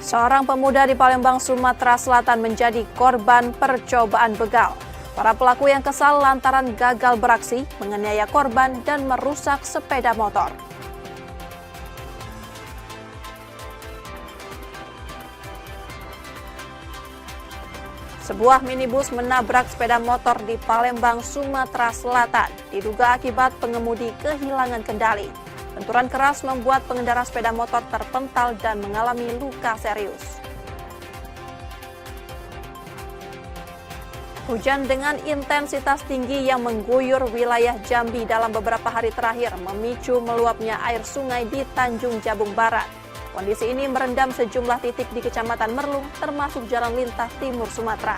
Seorang pemuda di Palembang, Sumatera Selatan menjadi korban percobaan begal. Para pelaku yang kesal lantaran gagal beraksi, menganiaya korban dan merusak sepeda motor. Sebuah minibus menabrak sepeda motor di Palembang, Sumatera Selatan. Diduga akibat pengemudi kehilangan kendali. Benturan keras membuat pengendara sepeda motor terpental dan mengalami luka serius. Hujan dengan intensitas tinggi yang mengguyur wilayah Jambi dalam beberapa hari terakhir memicu meluapnya air sungai di Tanjung Jabung Barat. Kondisi ini merendam sejumlah titik di Kecamatan Merlung, termasuk jalan lintas timur Sumatera.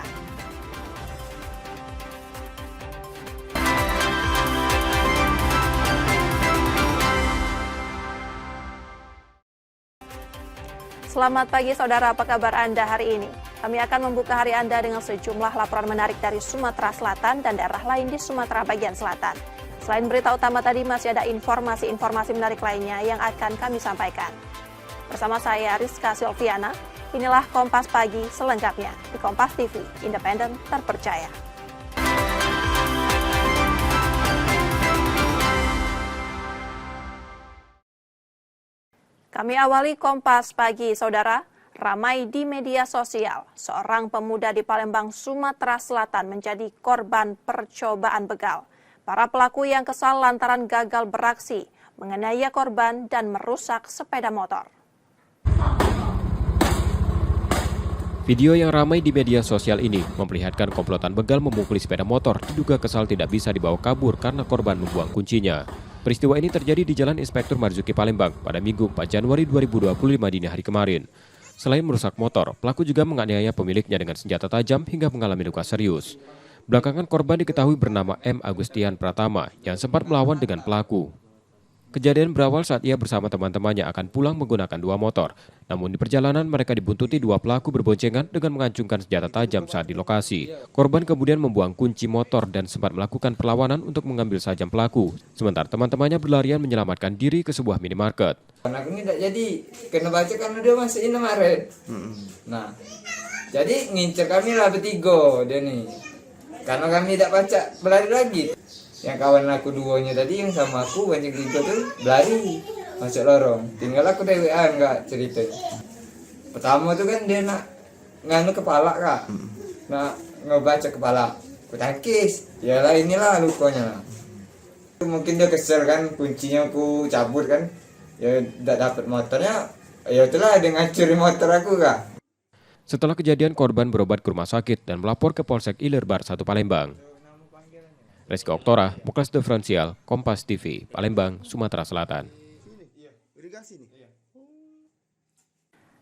Selamat pagi saudara, apa kabar Anda hari ini? Kami akan membuka hari Anda dengan sejumlah laporan menarik dari Sumatera Selatan dan daerah lain di Sumatera bagian selatan. Selain berita utama tadi, masih ada informasi-informasi menarik lainnya yang akan kami sampaikan. Bersama saya Rizka Silviana, inilah Kompas Pagi selengkapnya di Kompas TV, independen terpercaya. Kami awali Kompas Pagi, saudara. Ramai di media sosial, seorang pemuda di Palembang, Sumatera Selatan menjadi korban percobaan begal. Para pelaku yang kesal lantaran gagal beraksi, menganiaya korban dan merusak sepeda motor. Video yang ramai di media sosial ini memperlihatkan komplotan begal memukuli sepeda motor, diduga kesal tidak bisa dibawa kabur karena korban membuang kuncinya. Peristiwa ini terjadi di Jalan Inspektur Marzuki, Palembang pada Minggu 4 Januari 2025 dini hari kemarin. Selain merusak motor, pelaku juga menganiaya pemiliknya dengan senjata tajam hingga mengalami luka serius. Belakangan korban diketahui bernama M. Agustian Pratama yang sempat melawan dengan pelaku. Kejadian berawal saat ia bersama teman-temannya akan pulang menggunakan dua motor. Namun di perjalanan mereka dibuntuti dua pelaku berboncengan dengan mengacungkan senjata tajam saat di lokasi. Korban kemudian membuang kunci motor dan sempat melakukan perlawanan untuk mengambil sajam pelaku. Sementara teman-temannya berlarian menyelamatkan diri ke sebuah minimarket. Aku ini tidak jadi, kena baca kan udah masukin kemarin. Nah, jadi ngincer kami lah bertiga dia nih. Karena kami tidak baca, berlari lagi. Yang kawan aku duonya tadi yang sama aku banyak tiga tuh berlari masuk lorong. Tinggal aku TWA enggak cerita. Pertama tuh kan dia nak nganu kepala kak, nak ngebaca kepala. Aku tangkis, yalah inilah lukanya. Mungkin dia kesel kan, kuncinya aku cabut kan. Ya tidak dapat motornya, ya itulah dia ngancuri motor aku kak. Setelah kejadian, korban berobat ke rumah sakit dan melapor ke Polsek Ilerbar 1 Palembang. Rizky Oktora, Muklas Diferensial, Kompas TV, Palembang, Sumatera Selatan.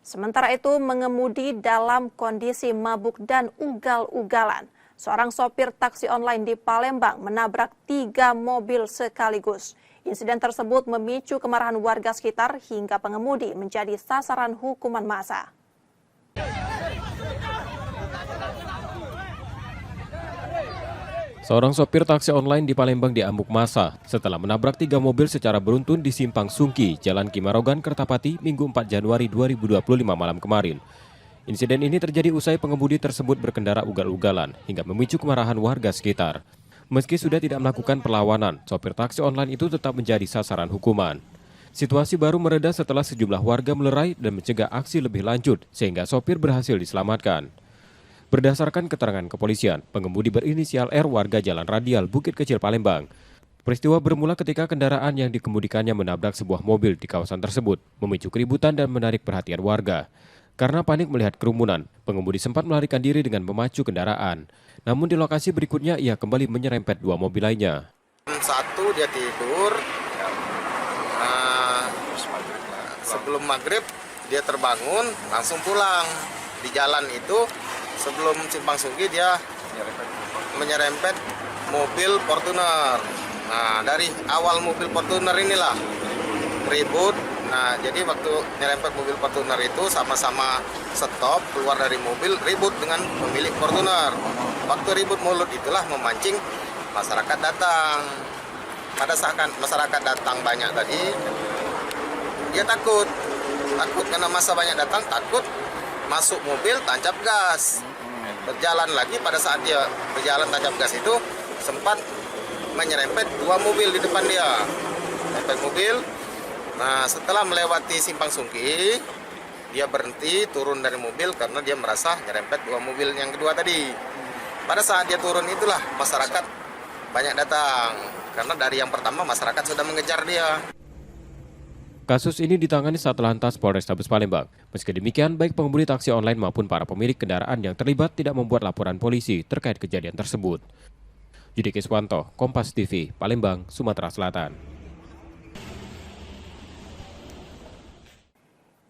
Sementara itu, mengemudi dalam kondisi mabuk dan ugal-ugalan. Seorang sopir taksi online di Palembang menabrak 3 mobil sekaligus. Insiden tersebut memicu kemarahan warga sekitar hingga pengemudi menjadi sasaran hukuman massa. Seorang sopir taksi online di Palembang diamuk massa setelah menabrak 3 mobil secara beruntun di Simpang Sungki, Jalan Kimarogan, Kertapati, Minggu 4 Januari 2025 malam kemarin. Insiden ini terjadi usai pengemudi tersebut berkendara ugal-ugalan hingga memicu kemarahan warga sekitar. Meski sudah tidak melakukan perlawanan, sopir taksi online itu tetap menjadi sasaran hukuman. Situasi baru mereda setelah sejumlah warga melerai dan mencegah aksi lebih lanjut sehingga sopir berhasil diselamatkan. Berdasarkan keterangan kepolisian, pengemudi berinisial R warga Jalan Radial, Bukit Kecil, Palembang. Peristiwa bermula ketika kendaraan yang dikemudikannya menabrak sebuah mobil di kawasan tersebut, memicu keributan dan menarik perhatian warga. Karena panik melihat kerumunan, pengemudi sempat melarikan diri dengan memacu kendaraan. Namun di lokasi berikutnya ia kembali menyerempet 2 mobil lainnya. Satu dia tidur, sebelum maghrib dia terbangun langsung pulang. Di jalan itu sebelum Simpang Sungki dia menyerempet mobil Fortuner. Nah, dari awal mobil Fortuner inilah ribut. Nah, jadi waktu nyerempet mobil Fortuner itu sama-sama stop, keluar dari mobil, ribut dengan pemilik Fortuner. Waktu ribut mulut itulah memancing masyarakat datang. Pada saat masyarakat datang banyak tadi, dia takut karena masa banyak datang, takut masuk mobil tancap gas. Berjalan lagi, pada saat dia berjalan tancap gas itu sempat menyerempet 2 mobil di depan dia. Nyerempet mobil. Nah, setelah melewati Simpang Sungki, dia berhenti turun dari mobil karena dia merasa nyerempet 2 mobil yang kedua tadi. Pada saat dia turun itulah masyarakat banyak datang karena dari yang pertama masyarakat sudah mengejar dia. Kasus ini ditangani Satlantas Polrestabes Palembang. Meski demikian, baik pengemudi taksi online maupun para pemilik kendaraan yang terlibat tidak membuat laporan polisi terkait kejadian tersebut. Yudi Kiswanto, Kompas TV, Palembang, Sumatera Selatan.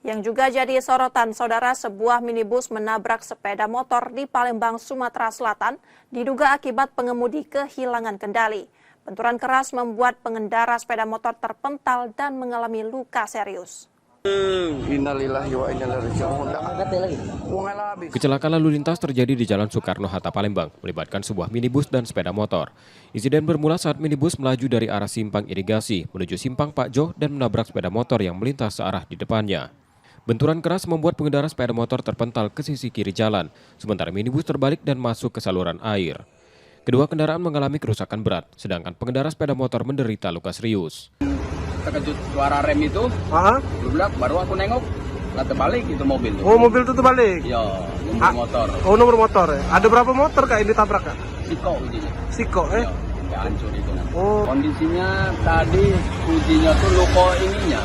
Yang juga jadi sorotan, saudara, sebuah minibus menabrak sepeda motor di Palembang, Sumatera Selatan, diduga akibat pengemudi kehilangan kendali. Benturan keras membuat pengendara sepeda motor terpental dan mengalami luka serius. Kecelakaan lalu lintas terjadi di Jalan Soekarno-Hatta, Palembang, melibatkan sebuah minibus dan sepeda motor. Insiden bermula saat minibus melaju dari arah Simpang Irigasi menuju Simpang Pak Jo dan menabrak sepeda motor yang melintas searah di depannya. Benturan keras membuat pengendara sepeda motor terpental ke sisi kiri jalan, sementara minibus terbalik dan masuk ke saluran air. Kedua kendaraan mengalami kerusakan berat, sedangkan pengendara sepeda motor menderita luka serius. Terkejut suara rem itu, baru aku nengok, terbalik itu mobil. Oh, mobil itu terbalik? Iya, nomor motor. Oh, nomor motor ya? Ada berapa motor Kak ini tabrak Kak? Siko ujinya. Siko Iya, sampai hancur itu. Oh. Kondisinya tadi ujinya tuh luka ininya,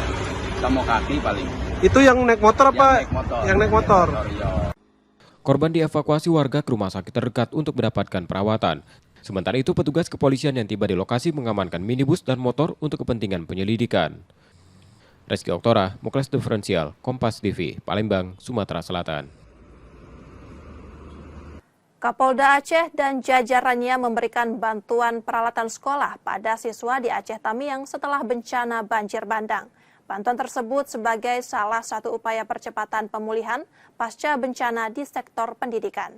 sama kaki paling. Itu yang naik motor apa? Yang naik motor. Iya. Korban dievakuasi warga ke rumah sakit terdekat untuk mendapatkan perawatan. Sementara itu, petugas kepolisian yang tiba di lokasi mengamankan minibus dan motor untuk kepentingan penyelidikan. Reski Oktora, Muklas Diferensial, Kompas TV, Palembang, Sumatera Selatan. Kapolda Aceh dan jajarannya memberikan bantuan peralatan sekolah pada siswa di Aceh Tamiang setelah bencana banjir bandang. Bantuan tersebut sebagai salah satu upaya percepatan pemulihan pasca bencana di sektor pendidikan.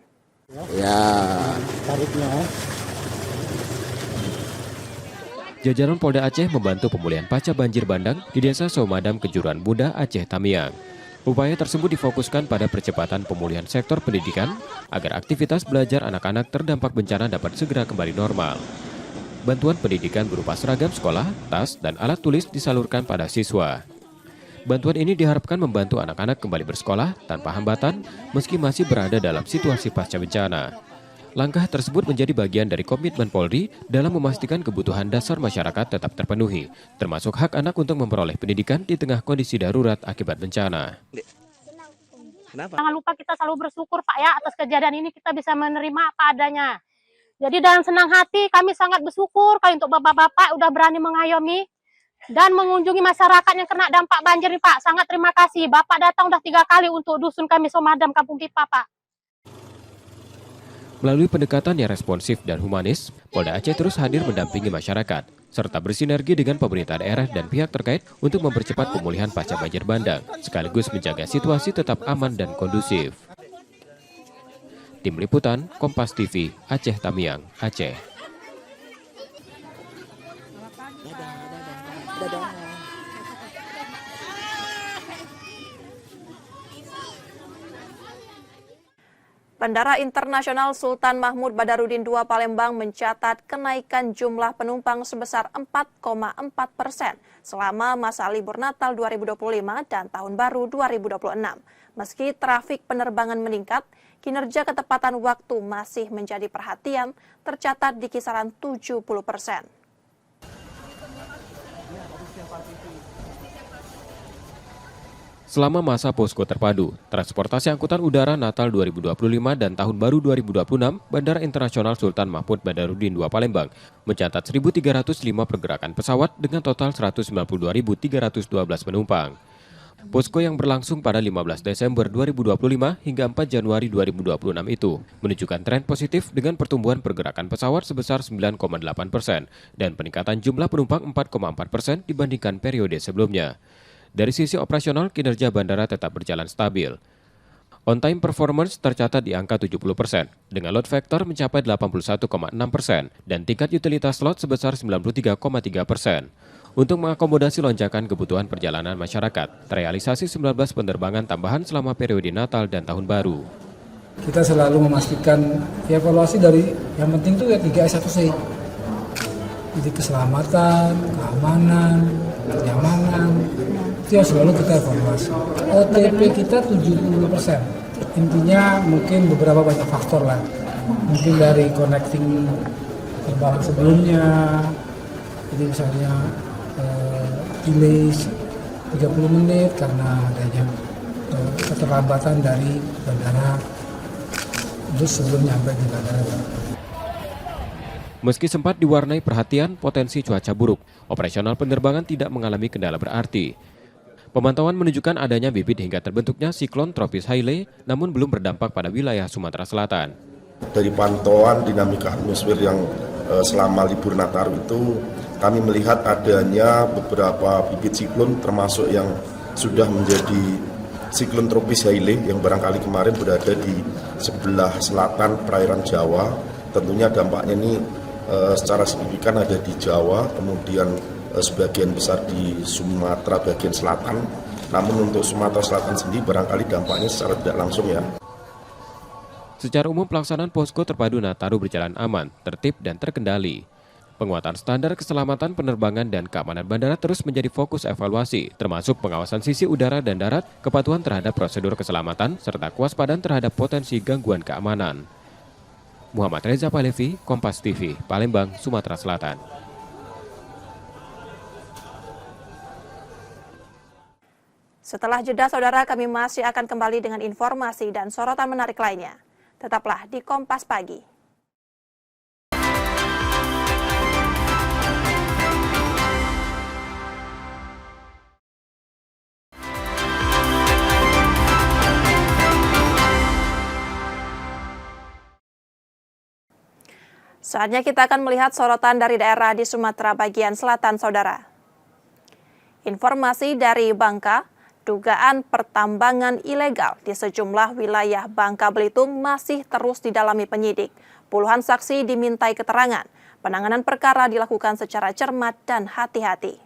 Jajaran Polda Aceh membantu pemulihan pasca banjir bandang di Desa Somadam, Kejuruan Buda, Aceh Tamiang. Upaya tersebut difokuskan pada percepatan pemulihan sektor pendidikan agar aktivitas belajar anak-anak terdampak bencana dapat segera kembali normal. Bantuan pendidikan berupa seragam sekolah, tas, dan alat tulis disalurkan pada siswa. Bantuan ini diharapkan membantu anak-anak kembali bersekolah tanpa hambatan meski masih berada dalam situasi pasca bencana. Langkah tersebut menjadi bagian dari komitmen Polri dalam memastikan kebutuhan dasar masyarakat tetap terpenuhi, termasuk hak anak untuk memperoleh pendidikan di tengah kondisi darurat akibat bencana. Jangan lupa kita selalu bersyukur Pak ya atas kejadian ini kita bisa menerima apa adanya. Jadi dengan senang hati kami sangat bersyukur kalau untuk bapak-bapak udah berani mengayomi dan mengunjungi masyarakat yang kena dampak banjir nih Pak. Sangat terima kasih. Bapak datang udah 3 kali untuk dusun kami Somadam Kampung Pipa Pak. Melalui pendekatan yang responsif dan humanis, Polda Aceh terus hadir mendampingi masyarakat, serta bersinergi dengan pemerintah daerah dan pihak terkait untuk mempercepat pemulihan pasca banjir bandang, sekaligus menjaga situasi tetap aman dan kondusif. Tim Liputan, Kompas TV, Aceh Tamiang, Aceh. Bandara Internasional Sultan Mahmud Badarudin II Palembang mencatat kenaikan jumlah penumpang sebesar 4,4% selama masa libur Natal 2025 dan Tahun Baru 2026. Meski trafik penerbangan meningkat, kinerja ketepatan waktu masih menjadi perhatian, tercatat di kisaran 70%. Selama masa posko terpadu, transportasi angkutan udara Natal 2025 dan Tahun Baru 2026, Bandara Internasional Sultan Mahmud Badarudin II Palembang mencatat 1.305 pergerakan pesawat dengan total 192.312 penumpang. Posko yang berlangsung pada 15 Desember 2025 hingga 4 Januari 2026 itu menunjukkan tren positif dengan pertumbuhan pergerakan pesawat sebesar 9,8% dan peningkatan jumlah penumpang 4,4% dibandingkan periode sebelumnya. Dari sisi operasional, kinerja bandara tetap berjalan stabil. On-time performance tercatat di angka 70%, dengan load factor mencapai 81,6% dan tingkat utilitas slot sebesar 93,3%. Untuk mengakomodasi lonjakan kebutuhan perjalanan masyarakat, terrealisasi 19 penerbangan tambahan selama periode Natal dan Tahun Baru. Kita selalu memastikan evaluasi dari yang penting itu ya 3S1C. Jadi keselamatan, keamanan, kenyamanan, itu yang selalu kita evaluasi. OTP kita 70%. Intinya mungkin beberapa banyak faktor lah. Mungkin dari connecting penerbangan sebelumnya, jadi misalnya delay 30 menit karena adanya keterlambatan dari bandara terus sebelum nyampe di bandara. Meski sempat diwarnai perhatian potensi cuaca buruk, operasional penerbangan tidak mengalami kendala berarti. Pemantauan menunjukkan adanya bibit hingga terbentuknya siklon tropis Haile, namun belum berdampak pada wilayah Sumatera Selatan. Dari pantauan dinamika atmosfer yang selama libur Nataru itu, kami melihat adanya beberapa bibit siklon termasuk yang sudah menjadi siklon tropis Haile yang barangkali kemarin berada di sebelah selatan perairan Jawa. Tentunya dampaknya ini secara signifikan ada di Jawa, kemudian sebagian besar di Sumatera bagian selatan. Namun untuk Sumatera Selatan sendiri barangkali dampaknya secara tidak langsung ya. Secara umum pelaksanaan posko terpadu Nataru berjalan aman, tertib dan terkendali. Penguatan standar keselamatan penerbangan dan keamanan bandara terus menjadi fokus evaluasi, termasuk pengawasan sisi udara dan darat, kepatuhan terhadap prosedur keselamatan, serta kewaspadaan terhadap potensi gangguan keamanan. Muhammad Reza Palevi, Kompas TV, Palembang, Sumatera Selatan. Setelah jeda, saudara, kami masih akan kembali dengan informasi dan sorotan menarik lainnya. Tetaplah di Kompas Pagi. Saatnya kita akan melihat sorotan dari daerah di Sumatera bagian selatan, saudara. Informasi dari Bangka, dugaan pertambangan ilegal di sejumlah wilayah Bangka Belitung masih terus didalami penyidik. Puluhan saksi dimintai keterangan. Penanganan perkara dilakukan secara cermat dan hati-hati.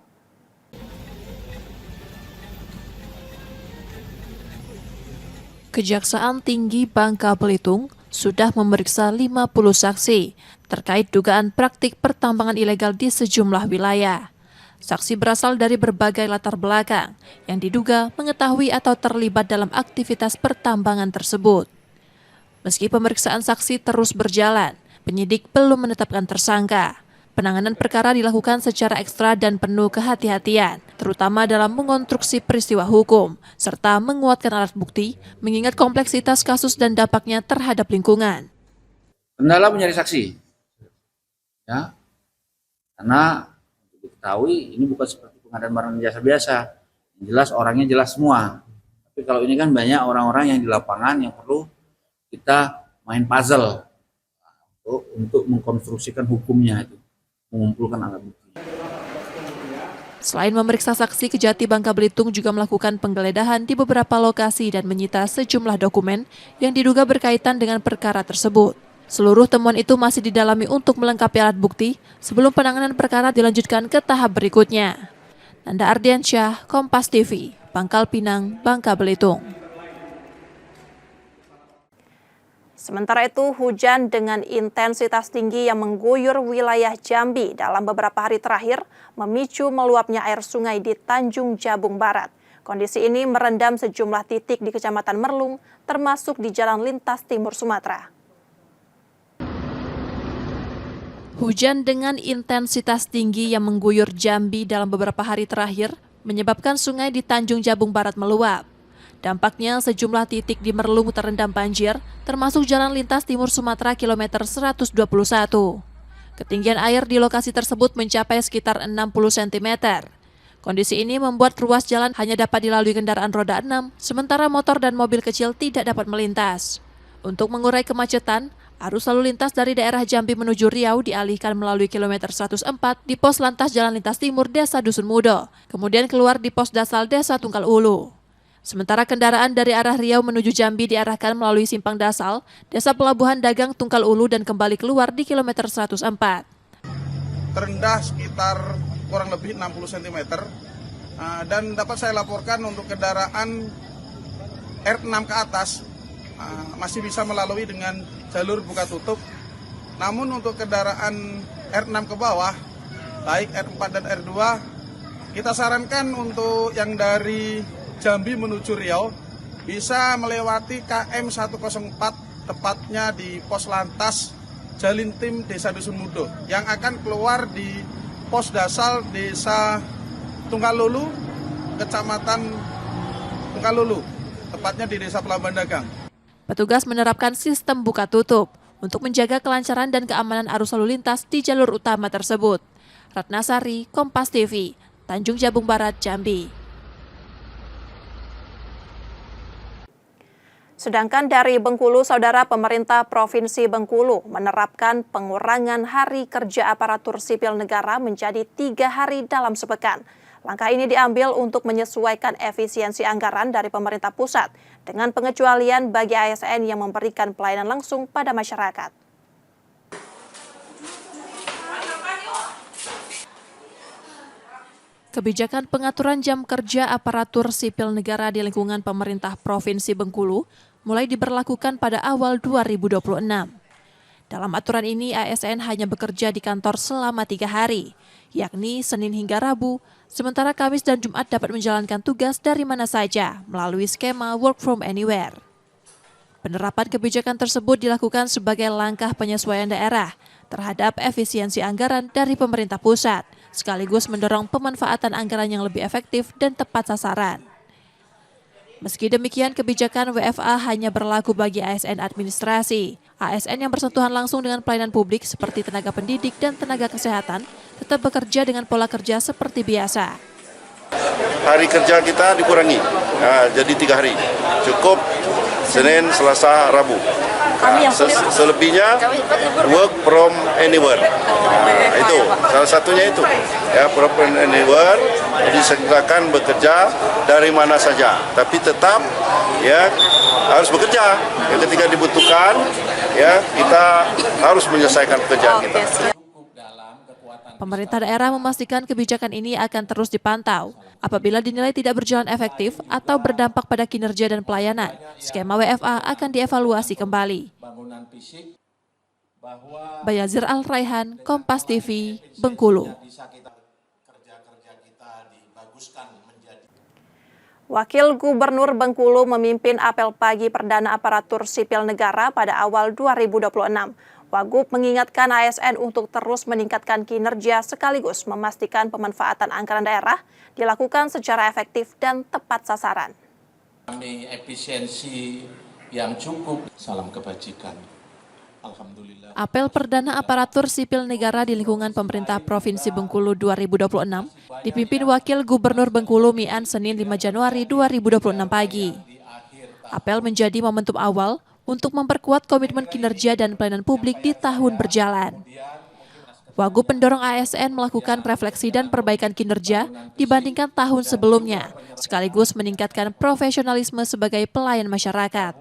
Kejaksaan Tinggi Bangka Belitung sudah memeriksa 50 saksi terkait dugaan praktik pertambangan ilegal di sejumlah wilayah. Saksi berasal dari berbagai latar belakang yang diduga mengetahui atau terlibat dalam aktivitas pertambangan tersebut. Meski pemeriksaan saksi terus berjalan, penyidik belum menetapkan tersangka. Penanganan perkara dilakukan secara ekstra dan penuh kehati-hatian, terutama dalam mengonstruksi peristiwa hukum, serta menguatkan alat bukti, mengingat kompleksitas kasus dan dampaknya terhadap lingkungan. Kendala mencari saksi, ya, karena diketahui ini bukan seperti pengadaan barang dan jasa biasa, yang jelas orangnya jelas semua. Tapi kalau ini kan banyak orang-orang yang di lapangan yang perlu kita main puzzle untuk mengkonstruksikan hukumnya itu. Mengumpulkan alat bukti. Selain memeriksa saksi, Kejati Bangka Belitung juga melakukan penggeledahan di beberapa lokasi dan menyita sejumlah dokumen yang diduga berkaitan dengan perkara tersebut. Seluruh temuan itu masih didalami untuk melengkapi alat bukti sebelum penanganan perkara dilanjutkan ke tahap berikutnya. Nanda Ardiansyah, Kompas TV, Pangkal Pinang, Bangka Belitung. Sementara itu, hujan dengan intensitas tinggi yang mengguyur wilayah Jambi dalam beberapa hari terakhir memicu meluapnya air sungai di Tanjung Jabung Barat. Kondisi ini merendam sejumlah titik di Kecamatan Merlung, termasuk di Jalan Lintas Timur Sumatera. Hujan dengan intensitas tinggi yang mengguyur Jambi dalam beberapa hari terakhir menyebabkan sungai di Tanjung Jabung Barat meluap. Dampaknya sejumlah titik di Merlung terendam banjir, termasuk Jalan Lintas Timur Sumatera kilometer 121. Ketinggian air di lokasi tersebut mencapai sekitar 60 cm. Kondisi ini membuat ruas jalan hanya dapat dilalui kendaraan roda 6, sementara motor dan mobil kecil tidak dapat melintas. Untuk mengurai kemacetan, arus lalu lintas dari daerah Jambi menuju Riau dialihkan melalui kilometer 104 di pos lantas Jalan Lintas Timur Desa Dusun Mudo, kemudian keluar di pos dasal Desa Tungkal Ulu. Sementara kendaraan dari arah Riau menuju Jambi diarahkan melalui Simpang Dasal, Desa Pelabuhan Dagang Tungkal Ulu dan kembali keluar di kilometer 104. Terendah sekitar kurang lebih 60 cm. Dan dapat saya laporkan untuk kendaraan R6 ke atas masih bisa melalui dengan jalur buka tutup. Namun untuk kendaraan R6 ke bawah, baik R4 dan R2, kita sarankan untuk yang dari Jambi menuju Riau bisa melewati KM 104, tepatnya di pos lantas Jalintim Desa Dusun Mudo, yang akan keluar di pos dasar Desa Tunggalulu, Kecamatan Tunggalulu, tepatnya di Desa Pelabuhan Dagang. Petugas menerapkan sistem buka tutup untuk menjaga kelancaran dan keamanan arus lalu lintas di jalur utama tersebut. Ratnasari, Kompas TV, Tanjung Jabung Barat, Jambi. Sedangkan dari Bengkulu, Saudara, pemerintah Provinsi Bengkulu menerapkan pengurangan hari kerja aparatur sipil negara menjadi 3 hari dalam sepekan. Langkah ini diambil untuk menyesuaikan efisiensi anggaran dari pemerintah pusat dengan pengecualian bagi ASN yang memberikan pelayanan langsung pada masyarakat. Kebijakan pengaturan jam kerja aparatur sipil negara di lingkungan pemerintah Provinsi Bengkulu mulai diberlakukan pada awal 2026. Dalam aturan ini, ASN hanya bekerja di kantor selama 3 hari, yakni Senin hingga Rabu, sementara Kamis dan Jumat dapat menjalankan tugas dari mana saja melalui skema work from anywhere. Penerapan kebijakan tersebut dilakukan sebagai langkah penyesuaian daerah terhadap efisiensi anggaran dari pemerintah pusat, sekaligus mendorong pemanfaatan anggaran yang lebih efektif dan tepat sasaran. Meski demikian, kebijakan WFA hanya berlaku bagi ASN administrasi. ASN yang bersentuhan langsung dengan pelayanan publik seperti tenaga pendidik dan tenaga kesehatan tetap bekerja dengan pola kerja seperti biasa. Hari kerja kita dikurangi, jadi 3 hari. Cukup Senin, Selasa, Rabu. Selebihnya work from anywhere. Itu salah satunya itu. Ya, work from anywhere, disegerakan bekerja dari mana saja, tapi tetap ya harus bekerja. Ya, ketika dibutuhkan, ya kita harus menyelesaikan pekerjaan kita. Pemerintah daerah memastikan kebijakan ini akan terus dipantau. Apabila dinilai tidak berjalan efektif atau berdampak pada kinerja dan pelayanan, skema WFA akan dievaluasi kembali. Bayazir Al-Raihan, Kompas TV, Bengkulu. Wakil Gubernur Bengkulu memimpin apel pagi perdana aparatur sipil negara pada awal 2026. Wagub mengingatkan ASN untuk terus meningkatkan kinerja sekaligus memastikan pemanfaatan anggaran daerah dilakukan secara efektif dan tepat sasaran. Kami efisiensi yang cukup, salam kebajikan. Alhamdulillah. Apel perdana aparatur sipil negara di lingkungan pemerintah Provinsi Bengkulu 2026 dipimpin Wakil Gubernur Bengkulu Mian Senin 5 Januari 2026 pagi. Apel menjadi momentum awal untuk memperkuat komitmen kinerja dan pelayanan publik di tahun berjalan. Wagub mendorong ASN melakukan refleksi dan perbaikan kinerja dibandingkan tahun sebelumnya, sekaligus meningkatkan profesionalisme sebagai pelayan masyarakat.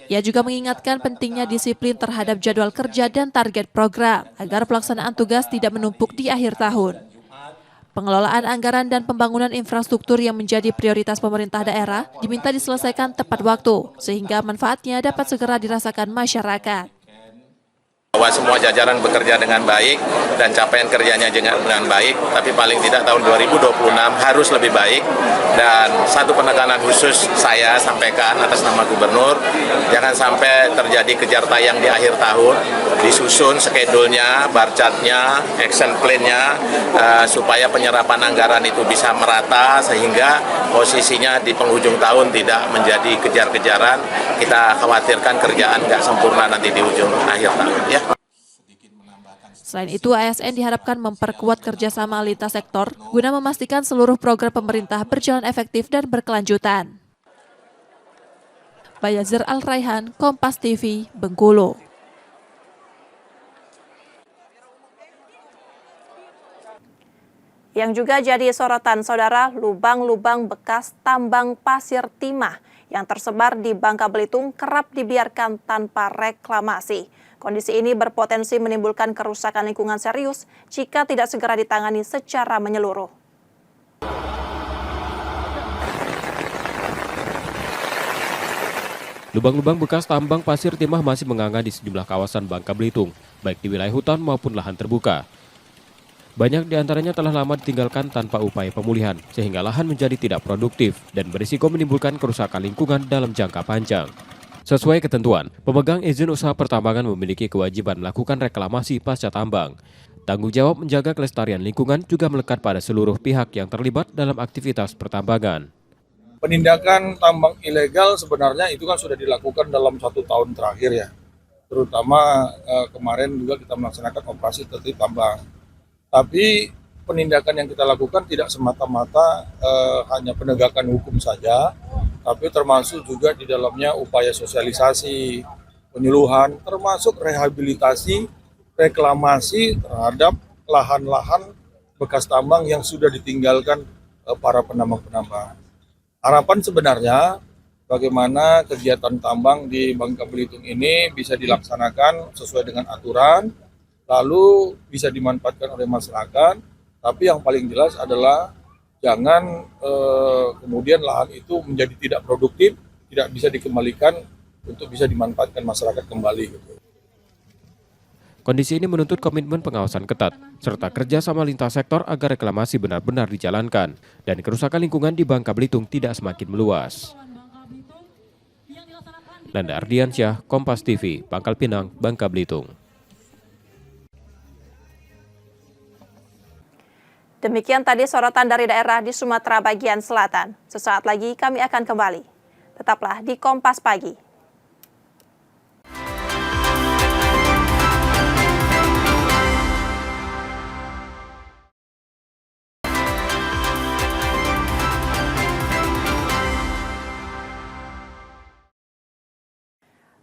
Ia juga mengingatkan pentingnya disiplin terhadap jadwal kerja dan target program, agar pelaksanaan tugas tidak menumpuk di akhir tahun. Pengelolaan anggaran dan pembangunan infrastruktur yang menjadi prioritas pemerintah daerah diminta diselesaikan tepat waktu, sehingga manfaatnya dapat segera dirasakan masyarakat. Bahwa semua jajaran bekerja dengan baik dan capaian kerjanya dengan baik, tapi paling tidak tahun 2026 harus lebih baik. Dan satu penekanan khusus saya sampaikan atas nama Gubernur, jangan sampai terjadi kejar tayang di akhir tahun, disusun skedulnya, bar chartnya, action plan-nya, supaya penyerapan anggaran itu bisa merata, sehingga posisinya di penghujung tahun tidak menjadi kejar-kejaran. Kita khawatirkan kerjaan nggak sempurna nanti di ujung akhir tahun. Ya. Selain itu, ASN diharapkan memperkuat kerjasama lintas sektor guna memastikan seluruh program pemerintah berjalan efektif dan berkelanjutan. Bayazir Al-Raihan, Kompas TV, Bengkulu. Yang juga jadi sorotan saudara, lubang-lubang bekas tambang pasir timah yang tersebar di Bangka Belitung kerap dibiarkan tanpa reklamasi. Kondisi ini berpotensi menimbulkan kerusakan lingkungan serius jika tidak segera ditangani secara menyeluruh. Lubang-lubang bekas tambang pasir timah masih menganga di sejumlah kawasan Bangka Belitung, baik di wilayah hutan maupun lahan terbuka. Banyak di antaranya telah lama ditinggalkan tanpa upaya pemulihan, sehingga lahan menjadi tidak produktif dan berisiko menimbulkan kerusakan lingkungan dalam jangka panjang. Sesuai ketentuan, pemegang izin usaha pertambangan memiliki kewajiban melakukan reklamasi pasca tambang. Tanggung jawab menjaga kelestarian lingkungan juga melekat pada seluruh pihak yang terlibat dalam aktivitas pertambangan. Penindakan tambang ilegal sebenarnya itu kan sudah dilakukan dalam 1 tahun terakhir ya. Terutama kemarin juga kita melaksanakan operasi tertib tambang. Tapi penindakan yang kita lakukan tidak semata-mata hanya penegakan hukum saja, tapi termasuk juga di dalamnya upaya sosialisasi, penyuluhan, termasuk rehabilitasi, reklamasi terhadap lahan-lahan bekas tambang yang sudah ditinggalkan para penambang-penambang. Harapan sebenarnya bagaimana kegiatan tambang di Bangka Belitung ini bisa dilaksanakan sesuai dengan aturan, lalu bisa dimanfaatkan oleh masyarakat, tapi yang paling jelas adalah jangan kemudian lahan itu menjadi tidak produktif, tidak bisa dikembalikan untuk bisa dimanfaatkan masyarakat kembali. Kondisi ini menuntut komitmen pengawasan ketat, serta kerjasama lintas sektor agar reklamasi benar-benar dijalankan, dan kerusakan lingkungan di Bangka Belitung tidak semakin meluas. Nanda Ardiansyah, Kompas TV, Pangkal Pinang, Bangka Belitung. Demikian tadi sorotan dari daerah di Sumatera bagian selatan. Sesaat lagi kami akan kembali. Tetaplah di Kompas Pagi.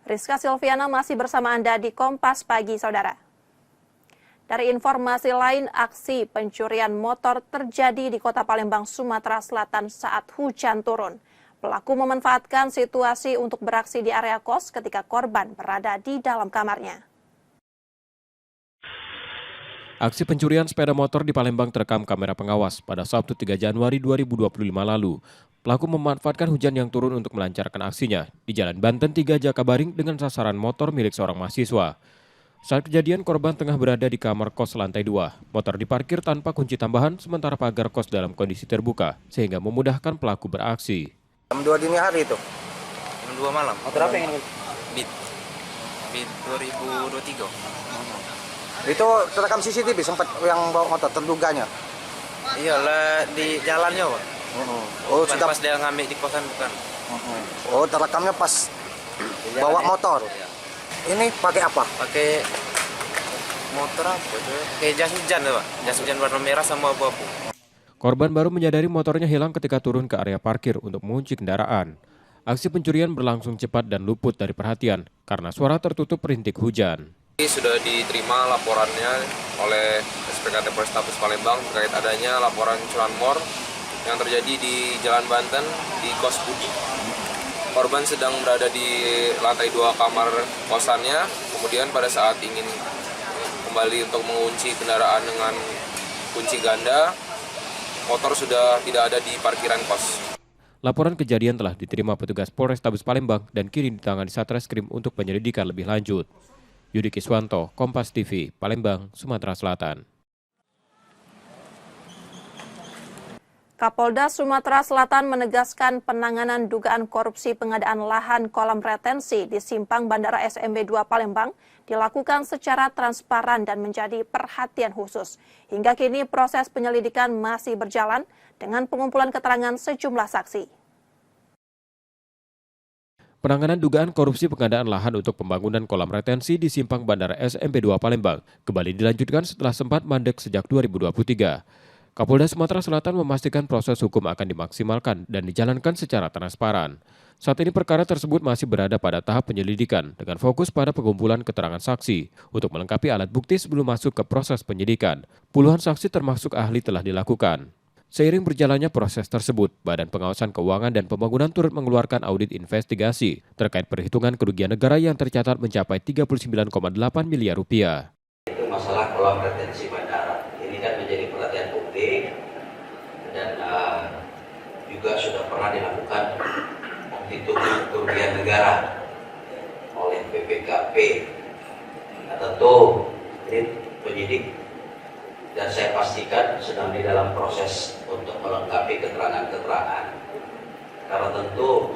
Rizka Silviana masih bersama Anda di Kompas Pagi, Saudara. Dari informasi lain, aksi pencurian motor terjadi di Kota Palembang, Sumatera Selatan saat hujan turun. Pelaku memanfaatkan situasi untuk beraksi di area kos ketika korban berada di dalam kamarnya. Aksi pencurian sepeda motor di Palembang terekam kamera pengawas pada Sabtu 3 Januari 2025 lalu. Pelaku memanfaatkan hujan yang turun untuk melancarkan aksinya di Jalan Banten 3 Jakabaring dengan sasaran motor milik seorang mahasiswa. Saat kejadian, korban tengah berada di kamar kos lantai 2. Motor diparkir tanpa kunci tambahan, sementara pagar kos dalam kondisi terbuka, sehingga memudahkan pelaku beraksi. Jam 2 dini hari itu? Jam 2 malam. Motor apa yang ini? Beat 2023. Itu terekam CCTV sempat yang bawa motor terduganya? Iyalah di jalannya, Pak. Oh, bukan sudah pas dia ngambil di kosan, bukan. Oh, terekamnya pas bawa motor. Ini pakai apa? Pakai motor apa itu? Kayak jas hujan, Pak. Jas hujan warna merah sama abu-abu. Korban baru menyadari motornya hilang ketika turun ke area parkir untuk mengunci kendaraan. Aksi pencurian berlangsung cepat dan luput dari perhatian karena suara tertutup rintik hujan. Sudah diterima laporannya oleh SPKT Polrestabes Palembang terkait adanya laporan curanmor yang terjadi di Jalan Banten di Kos Budi. Korban sedang berada di lantai 2 kamar kosannya, kemudian pada saat ingin kembali untuk mengunci kendaraan dengan kunci ganda, motor sudah tidak ada di parkiran kos. Laporan kejadian telah diterima petugas Polrestabes Palembang dan kini ditangani Satreskrim untuk penyelidikan lebih lanjut. Yudi Kiswanto, Kompas TV, Palembang, Sumatera Selatan. Kapolda Sumatera Selatan menegaskan penanganan dugaan korupsi pengadaan lahan kolam retensi di Simpang Bandara SMB 2 Palembang dilakukan secara transparan dan menjadi perhatian khusus. Hingga kini proses penyelidikan masih berjalan dengan pengumpulan keterangan sejumlah saksi. Penanganan dugaan korupsi pengadaan lahan untuk pembangunan kolam retensi di Simpang Bandara SMB 2 Palembang kembali dilanjutkan setelah sempat mandek sejak 2023. Kapolda Sumatera Selatan memastikan proses hukum akan dimaksimalkan dan dijalankan secara transparan. Saat ini perkara tersebut masih berada pada tahap penyelidikan dengan fokus pada pengumpulan keterangan saksi untuk melengkapi alat bukti sebelum masuk ke proses penyidikan. Puluhan saksi termasuk ahli telah dilakukan. Seiring berjalannya proses tersebut, Badan Pengawasan Keuangan dan Pembangunan turut mengeluarkan audit investigasi terkait perhitungan kerugian negara yang tercatat mencapai 39,8 miliar rupiah. Itu masalah kolam retensi bandara. Ini kan menjadi perhatian publik dan juga sudah pernah dilakukan penghitungan kerugian negara oleh BPKP. Nah, tentu ini penyidik dan saya pastikan sedang di dalam proses untuk melengkapi keterangan-keterangan. Karena tentu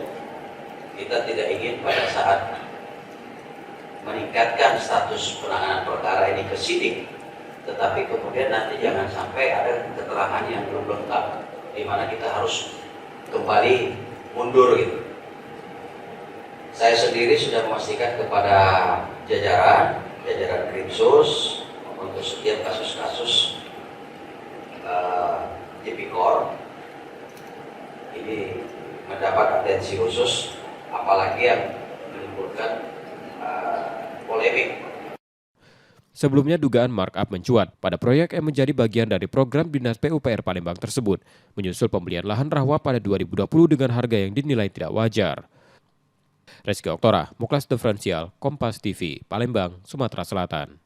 kita tidak ingin pada saat meningkatkan status penanganan perkara ini ke sidik, tetapi kemudian nanti jangan sampai ada keterangan yang belum lengkap, di mana kita harus kembali mundur gitu. Saya sendiri sudah memastikan kepada jajaran Krimsus untuk setiap kasus-kasus tipikor ini mendapat atensi khusus, apalagi yang menimbulkan polemik. Sebelumnya dugaan markup mencuat pada proyek yang menjadi bagian dari program Dinas PUPR Palembang tersebut, menyusul pembelian lahan rawa pada 2020 dengan harga yang dinilai tidak wajar. Reski Oktora, Muklas Diferensial, Kompas TV, Palembang, Sumatera Selatan.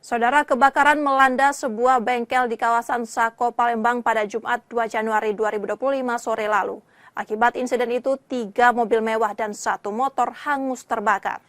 Saudara, kebakaran melanda sebuah bengkel di kawasan Sako, Palembang pada Jumat 2 Januari 2025 sore lalu. Akibat insiden itu, 3 mobil mewah dan 1 motor hangus terbakar.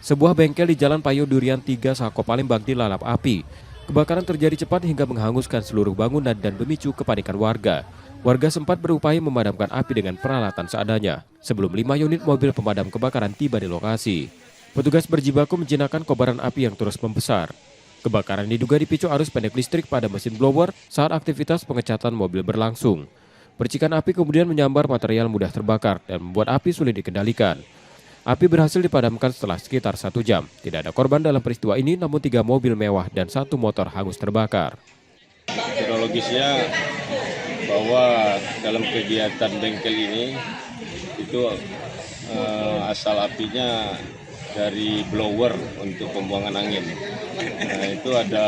Sebuah bengkel di Jalan Payo Durian 3 Sako, Palembang dilalap api. Kebakaran terjadi cepat hingga menghanguskan seluruh bangunan dan memicu kepanikan warga. Warga sempat berupaya memadamkan api dengan peralatan seadanya sebelum 5 unit mobil pemadam kebakaran tiba di lokasi. Petugas berjibaku menjinakkan kobaran api yang terus membesar. Kebakaran diduga dipicu arus pendek listrik pada mesin blower saat aktivitas pengecatan mobil berlangsung. Percikan api kemudian menyambar material mudah terbakar dan membuat api sulit dikendalikan. Api berhasil dipadamkan setelah sekitar 1 jam. Tidak ada korban dalam peristiwa ini, namun 3 mobil mewah dan 1 motor hangus terbakar. Kronologisnya bahwa dalam kegiatan bengkel ini itu asal apinya dari blower untuk pembuangan angin. Nah, itu ada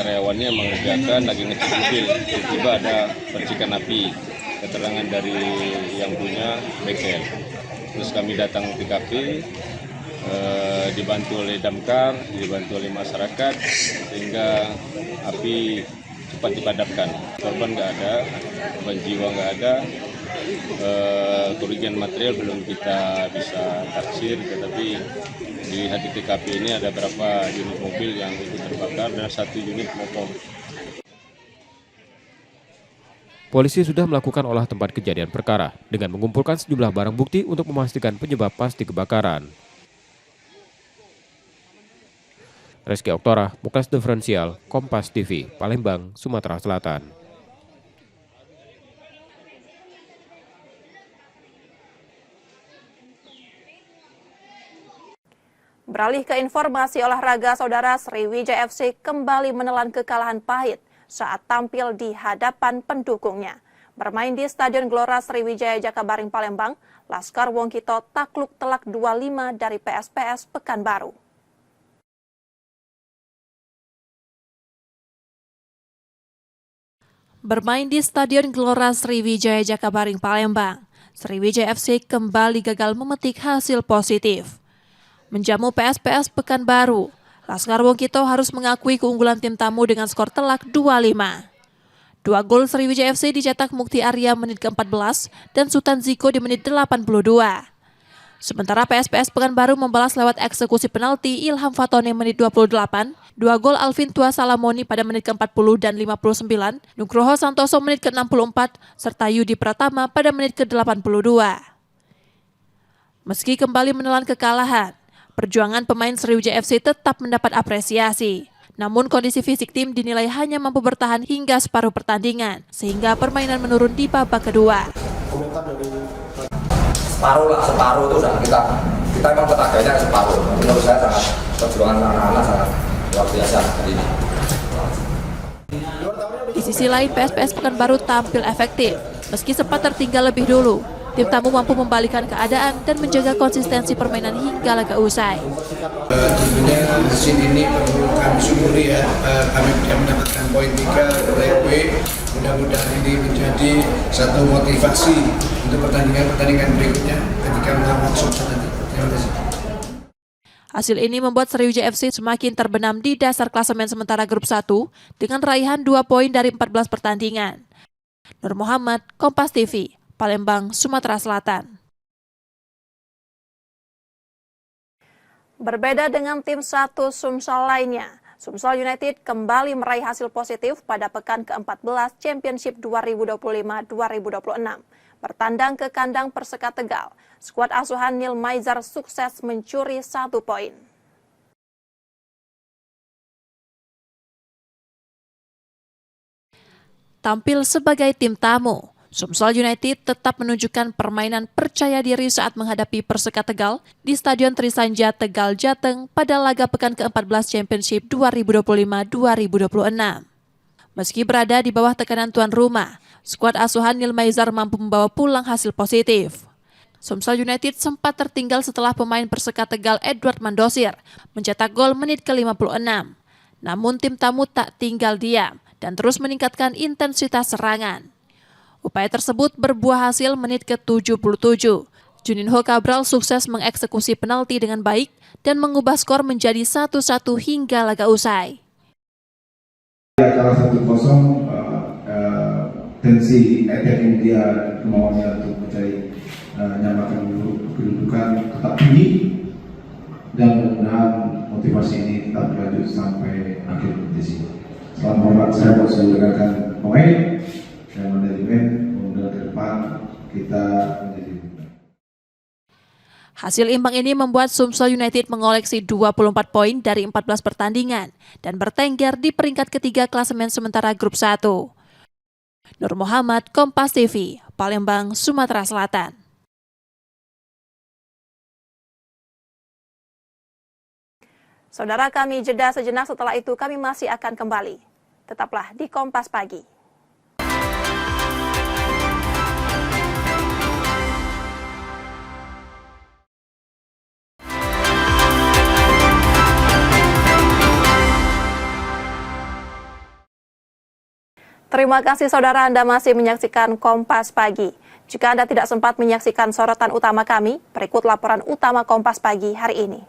karyawannya mengerjakan lagi ngecek mobil, tiba-tiba ada percikan api. Keterangan dari yang punya bengkel. Terus kami datang ke TKP, dibantu oleh damkar, dibantu oleh masyarakat, sehingga api cepat dipadamkan. Korban nggak ada, korban jiwa nggak ada, kerugian material belum kita bisa taksir, tetapi dilihat di TKP ini ada berapa unit mobil yang ikut terbakar dan 1 unit motor. Polisi sudah melakukan olah tempat kejadian perkara dengan mengumpulkan sejumlah barang bukti untuk memastikan penyebab pasti kebakaran. Reski Oktora, Muklas Diferensial, Kompas TV, Palembang, Sumatera Selatan. Beralih ke informasi olahraga, Saudara, Sriwijaya FC kembali menelan kekalahan pahit saat tampil di hadapan pendukungnya. Bermain di Stadion Gelora Sriwijaya Jakabaring Palembang, Laskar Wongkito takluk telak 2-5 dari PSPS Pekanbaru. Bermain di Stadion Gelora Sriwijaya Jakabaring Palembang, Sriwijaya FC kembali gagal memetik hasil positif. Menjamu PSPS Pekanbaru, Laskar Wongkito harus mengakui keunggulan tim tamu dengan skor telak 2-5. 2 gol Sriwijaya FC dicetak Mukti Arya menit ke-14 dan Sultan Ziko di menit 82. Sementara PSPS Pekanbaru membalas lewat eksekusi penalti Ilham Fatone menit 28, 2 gol Alvin Tua Salamoni pada menit ke-40 dan 59, Nugroho Santoso menit ke-64, serta Yudi Pratama pada menit ke-82. Meski kembali menelan kekalahan, perjuangan pemain Sriwijaya FC tetap mendapat apresiasi. Namun kondisi fisik tim dinilai hanya mampu bertahan hingga separuh pertandingan, sehingga permainan menurun di babak kedua. Separuh itu udah kita kita memang tenaganya separuh. Menurut saya sangat perjuangan anak-anak sangat luar biasa hari ini. Di sisi lain, PSPS Pekanbaru tampil efektif. Meski sempat tertinggal lebih dulu, tim tamu mampu membalikan keadaan dan menjaga konsistensi permainan hingga laga usai. Tentunya hasil ini perlu kami syukuri ya, kami bisa mendapatkan poin 3 leg B. Mudah-mudahan ini menjadi satu motivasi untuk pertandingan berikutnya ketika melawan Sumsel nanti. Terima kasih. Hasil ini membuat Sriwijaya FC semakin terbenam di dasar klasemen sementara grup 1 dengan raihan 2 poin dari 14 pertandingan. Nur Muhammad, Kompas TV, Palembang, Sumatera Selatan. Berbeda dengan tim 1 Sumsel lainnya, Sumsel United kembali meraih hasil positif pada pekan ke-14 Championship 2025-2026. Bertandang ke kandang Perseka Tegal, skuad asuhan Neil Maizar sukses mencuri 1 poin. Tampil sebagai tim tamu, Sumsel United tetap menunjukkan permainan percaya diri saat menghadapi Perseka Tegal di Stadion Trisanja Tegal, Jateng pada laga pekan ke-14 Championship 2025-2026. Meski berada di bawah tekanan tuan rumah, skuad asuhan Neil Maizar mampu membawa pulang hasil positif. Sumsel United sempat tertinggal setelah pemain Perseka Tegal Edward Mandosir mencetak gol menit ke-56. Namun tim tamu tak tinggal diam dan terus meningkatkan intensitas serangan. Upaya tersebut berbuah hasil menit ke-77. Juninho Cabral sukses mengeksekusi penalti dengan baik dan mengubah skor menjadi 1-1 hingga laga usai. Kalah 1-0, tensi Eden dia kemauannya untuk mencari nyamakan kedudukan tetap tinggi dan mudah-mudahan motivasi ini tetap berlanjut sampai akhir kompetisi. Selamat hormat saya buat seluruh pemain dan manajemen, kemudian ke depan kita menjadi. Hasil imbang ini membuat Sumsel United mengoleksi 24 poin dari 14 pertandingan dan bertengger di peringkat ketiga klasemen sementara grup 1. Nur Muhammad, Kompas TV, Palembang, Sumatera Selatan. Saudara, kami jeda sejenak, setelah itu kami masih akan kembali. Tetaplah di Kompas Pagi. Terima kasih saudara, Anda masih menyaksikan Kompas Pagi. Jika Anda tidak sempat menyaksikan sorotan utama kami, berikut laporan utama Kompas Pagi hari ini.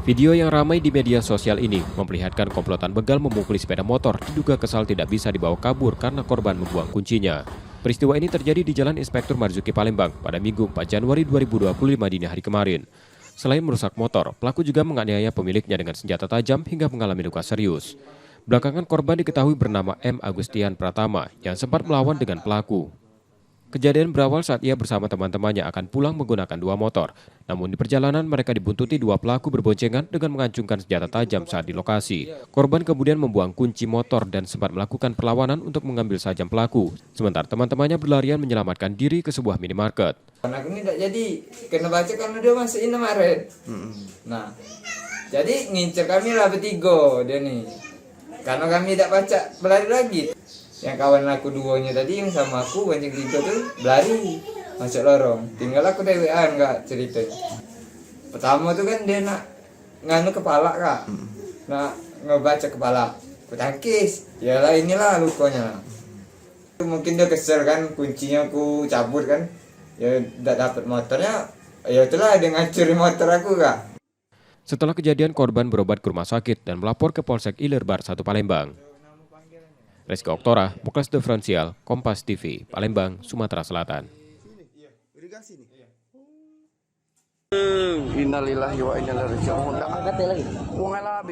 Video yang ramai di media sosial ini memperlihatkan komplotan begal memukuli sepeda motor diduga kesal tidak bisa dibawa kabur karena korban membuang kuncinya. Peristiwa ini terjadi di Jalan Inspektur Marzuki, Palembang pada Minggu 4 Januari 2025 dini hari kemarin. Selain merusak motor, pelaku juga menganiaya pemiliknya dengan senjata tajam hingga mengalami luka serius. Belakangan korban diketahui bernama M. Agustian Pratama yang sempat melawan dengan pelaku. Kejadian berawal saat ia bersama teman-temannya akan pulang menggunakan 2 motor. Namun di perjalanan mereka dibuntuti 2 pelaku berboncengan dengan mengancungkan senjata tajam saat di lokasi. Korban kemudian membuang kunci motor dan sempat melakukan perlawanan untuk mengambil sajam pelaku. Sementara teman-temannya berlarian menyelamatkan diri ke sebuah minimarket. Anak ini tidak jadi kena baca karena dia masukin kemarin. Nah, jadi ngincer kami lah bertiga dia nih. Karena kami tidak baca berlari lagi. Yang kawan aku duonya tadi yang sama aku bonceng 3 tuh berlari masuk lorong. Tinggal aku dewean kak ceritanya. Pertama tuh kan dia nak nganu kepala kak. Nak ngebaca kepala. Aku tangkis. Yalah inilah lukanya. Mungkin dia kesel kan, kuncinya aku cabut kan. Ya tidak dapat motornya. Ya itulah dia ngancurin motor aku kak. Setelah kejadian, korban berobat ke rumah sakit dan melapor ke Polsek Ilerbar 1 Palembang. Rizky Oktora, Muklas Diferensial, Kompas TV, Palembang, Sumatera Selatan.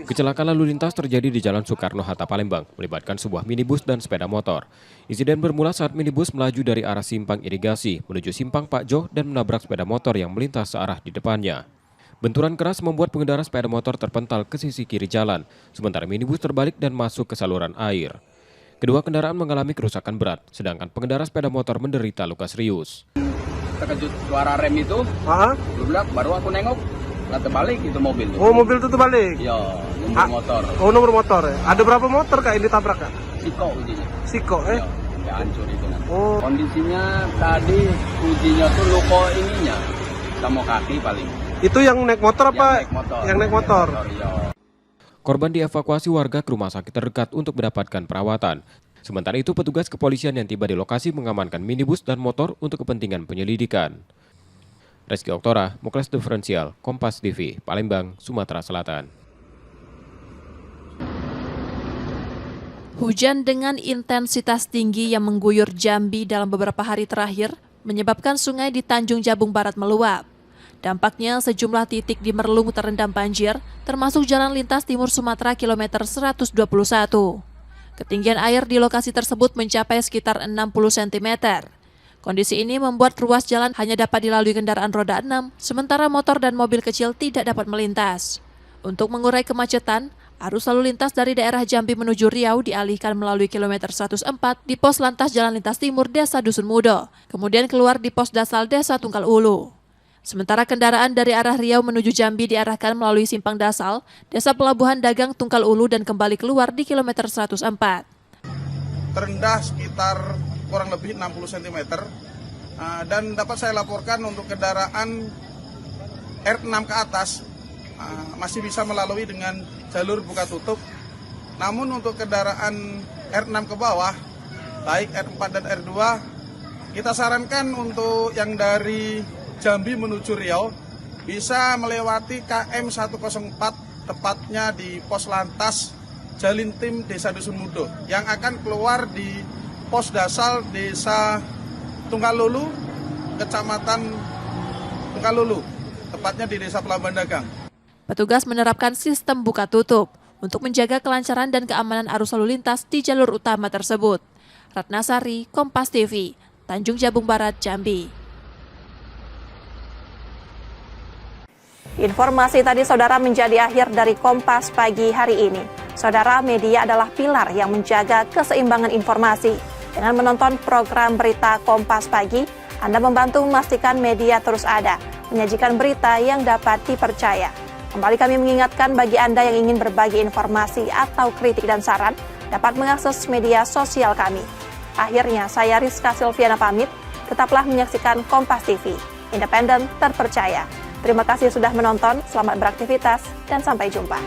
Kecelakaan lalu lintas terjadi di Jalan Soekarno-Hatta, Palembang, melibatkan sebuah minibus dan sepeda motor. Insiden bermula saat minibus melaju dari arah simpang irigasi menuju simpang Pak Jo dan menabrak sepeda motor yang melintas searah di depannya. Benturan keras membuat pengendara sepeda motor terpental ke sisi kiri jalan, sementara minibus terbalik dan masuk ke saluran air. Kedua kendaraan mengalami kerusakan berat, sedangkan pengendara sepeda motor menderita luka serius. terkejut suara rem itu. Baru aku nengok, nggak terbalik itu mobil tuh. Oh, mobil itu terbalik? Iya, nomor motor. Oh, nomor motor ya. Ada berapa motor Kak ini tabrak Kak? Siko ujinya. Siko Iya, sampai hancur itu nanti. Oh. Kondisinya tadi ujinya tuh luka ininya, sama kaki paling. Itu yang naik motor apa? Yang naik motor. Korban dievakuasi warga ke rumah sakit terdekat untuk mendapatkan perawatan. Sementara itu petugas kepolisian yang tiba di lokasi mengamankan minibus dan motor untuk kepentingan penyelidikan. Reski Oktora, Muklas Diferensial, Kompas TV, Palembang, Sumatera Selatan. Hujan dengan intensitas tinggi yang mengguyur Jambi dalam beberapa hari terakhir menyebabkan sungai di Tanjung Jabung Barat meluap. Dampaknya sejumlah titik di Merlung terendam banjir, termasuk jalan lintas timur Sumatera kilometer 121. Ketinggian air di lokasi tersebut mencapai sekitar 60 cm. Kondisi ini membuat ruas jalan hanya dapat dilalui kendaraan roda 6, sementara motor dan mobil kecil tidak dapat melintas. Untuk mengurai kemacetan, arus lalu lintas dari daerah Jambi menuju Riau dialihkan melalui kilometer 104 di pos lantas Jalan Lintas Timur Desa Dusun Mudo, kemudian keluar di pos dasar Desa Tunggal Ulu. Sementara kendaraan dari arah Riau menuju Jambi diarahkan melalui Simpang Dasal, Desa Pelabuhan Dagang Tunggal Ulu dan kembali keluar di kilometer 104. Terendah sekitar kurang lebih 60 cm dan dapat saya laporkan untuk kendaraan R6 ke atas masih bisa melalui dengan jalur buka tutup. Namun untuk kendaraan R6 ke bawah, baik R4 dan R2, kita sarankan untuk yang dari Jambi menuju Riau bisa melewati KM 104 tepatnya di pos lantas Jalintim Desa Dusun Mudo yang akan keluar di pos dasar Desa Tunggal Ulu, Kecamatan Tunggal Ulu, tepatnya di Desa Pelabuhan Dagang. Petugas menerapkan sistem buka tutup untuk menjaga kelancaran dan keamanan arus lalu lintas di jalur utama tersebut. Ratnasari, Kompas TV, Tanjung Jabung Barat, Jambi. Informasi tadi saudara menjadi akhir dari Kompas pagi hari ini. Saudara, media adalah pilar yang menjaga keseimbangan informasi. Dengan menonton program berita Kompas pagi, Anda membantu memastikan media terus ada, menyajikan berita yang dapat dipercaya. Kembali kami mengingatkan bagi Anda yang ingin berbagi informasi atau kritik dan saran, dapat mengakses media sosial kami. Akhirnya, saya Rizka Silviana pamit, tetaplah menyaksikan Kompas TV, independen, terpercaya. Terima kasih sudah menonton, selamat beraktivitas, dan sampai jumpa.